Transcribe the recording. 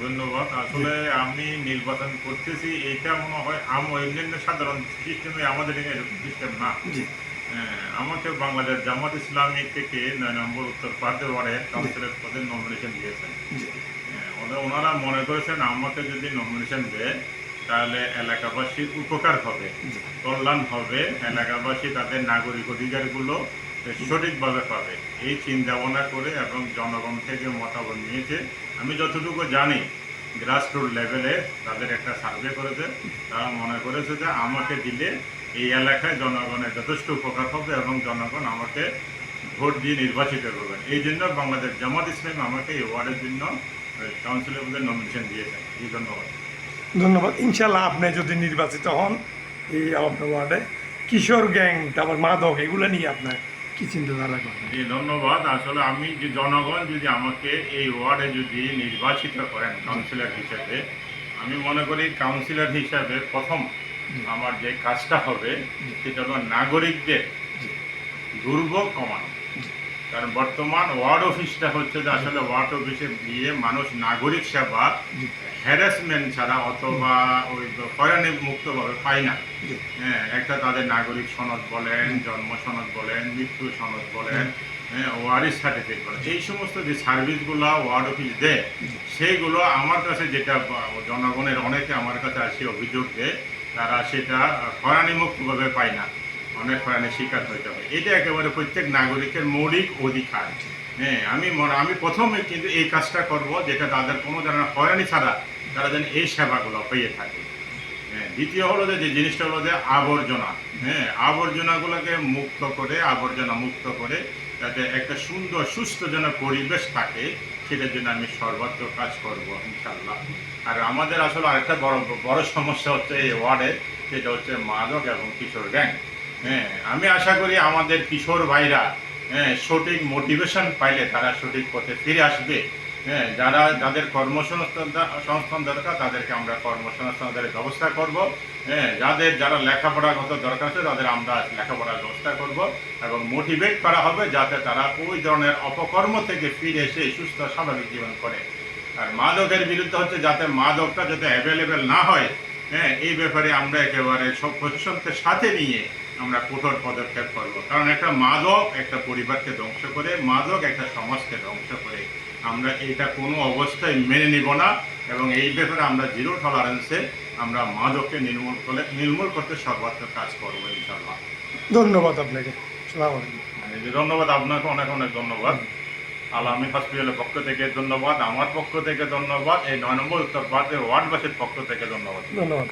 ধন্যবাদ। আসলে আমি নির্বাচন করতেছি এটা মনে হয় অন্যান্য সাধারণ সিস্টেমে আমাদের এখানে এরকম সিস্টেম না। জি, আমাকে বাংলাদেশ জামাত ইসলামী থেকে ৯ নম্বর উত্তর পার্টি ওয়ার্ডের জি, কাউন্সিলর পদে নমিনেশন দিয়েছেন। জি, ওনারা মনে করেছেন আমাকে যদি নমিনেশন দেয় তাহলে এলাকাবাসীর উপকার হবে, জি, কল্যাণ হবে, এলাকাবাসী তাদের নাগরিক অধিকারগুলো সঠিকভাবে পাবে। এই চিন্তা ভাবনা করে এবং জনগণ থেকে মতামত নিয়েছে। আমি যতটুকু জানি গ্রাসরুট লেভেলে তাদের একটা সার্ভে করেছে, তারা মনে করেছে যে আমাকে দিলে এই এলাকায় জনগণের যথেষ্ট উপকার হবে এবং জনগণ আমাকে ভোট দিয়ে নির্বাচিত করবেন। এই জন্য বাংলাদেশ জামাত ইসলাম আমাকে এই ওয়ার্ডের জন্য কাউন্সিলের মধ্যে নমিনেশন দিয়েছেন। এই ধন্যবাদ। ধন্যবাদ। ইনশাল্লাহ আপনি যদি নির্বাচিত হন এই আপনার ওয়ার্ডে কিশোর গ্যাং তারপর মাদক এগুলো নিয়ে আপনার কি চিন্তাধারা করেন? জি ধন্যবাদ। আসলে আমি যে জনগণ যদি আমাকে এই ওয়ার্ডে যদি নির্বাচিত করেন কাউন্সিলর হিসেবে, আমি মনে করি কাউন্সিলর হিসাবে প্রথম জি, আমার যে কাজটা হবে জি, সেটা হলো নাগরিকদের জি, দুর্ভোগ কমানো। জি, কারণ বর্তমান ওয়ার্ড অফিসটা হচ্ছে যে আসলে ওয়ার্ড অফিসে গিয়ে মানুষ নাগরিক সেবা জি, হ্যারাসমেন্ট ছাড়া অথবা ওই হয়রানি মুক্তভাবে পায় না। জি, হ্যাঁ, একটা তাদের নাগরিক সনদ বলেন, জন্ম সনদ বলেন, মৃত্যু সনদ বলেন, হ্যাঁ, ওয়ারিশ সার্টিফিকেট বলেন, এই সমস্ত যে সার্ভিসগুলো ওয়ার্ড অফিস দেয় সেইগুলো আমার কাছে যেটা জনগণের অনেকে আমার কাছে আসে অভিযোগ দেয়, তারা সেটা হয়রানিমুক্তভাবে পায় না, অনেক হয়রানির শিকার হইতে হয়। এটা একেবারে প্রত্যেক নাগরিকের মৌলিক অধিকার। হ্যাঁ, আমি প্রথমে কিন্তু এই কাজটা করব যেটা তাদের কোনো ধরনের হয়রানি ছাড়া তারা যেন এই সেবাগুলো পেয়ে থাকে। হ্যাঁ, দ্বিতীয় হলো যে জিনিসটা হলো যে আবর্জনা। হ্যাঁ, আবর্জনাগুলোকে মুক্ত করে, আবর্জনা মুক্ত করে যাতে একটা সুন্দর সুস্থ যেন পরিবেশ থাকে সেটার জন্য আমি সর্বাত্মক কাজ করব ইনশাল্লাহ। আর আমাদের আসলে আরেকটা বড় বড় সমস্যা হচ্ছে এই ওয়ার্ডে, সেটা হচ্ছে মাদক এবং কিশোর গ্যাং। হ্যাঁ, আমি আশা করি আমাদের কিশোর ভাইরা হ্যাঁ সঠিক মোটিভেশন পাইলে তারা সঠিক পথে ফিরে আসবে। হ্যাঁ, যাদের সংস্থান দরকার তাদেরকে আমরা কর্মসংস্থানের ব্যবস্থা করব। হ্যাঁ, যারা লেখাপড়াগত দরকার আছে তাদের আমরা লেখাপড়ার ব্যবস্থা করব এবং মোটিভেট করা হবে যাতে তারা ওই ধরনের অপকর্ম থেকে ফিরে এসে সুস্থ স্বাভাবিক জীবন করে। আর মাদকের বিরুদ্ধে হচ্ছে যাতে মাদকটা যাতে অ্যাভেলেবেল না হয়, হ্যাঁ, এই ব্যাপারে আমরা একেবারে সব প্রশাসনকে সাথে নিয়ে আমরা কঠোর পদক্ষেপ করব। কারণ একটা মাদক একটা পরিবারকে ধ্বংস করে, মাদক একটা সমাজকে ধ্বংস করে। আমরা এটা কোনো অবস্থায় মেনে নিব না এবং এই ব্যাপারে আমরা জিরো টলারেন্সে আমরা মাদককে নির্মূল করতে সর্বাত্মক কাজ করবো ইনশাল্লাহ। ধন্যবাদ আপনাকে। সালাম আলাইকুম। ধন্যবাদ আপনাকে, অনেক অনেক ধন্যবাদ। আলামী হসপিটালের পক্ষ থেকে ধন্যবাদ, আমার পক্ষ থেকে ধন্যবাদ, এই ৯ নম্বর উত্তর ওয়ার্ডবাসীর পক্ষ থেকে ধন্যবাদ। ধন্যবাদ।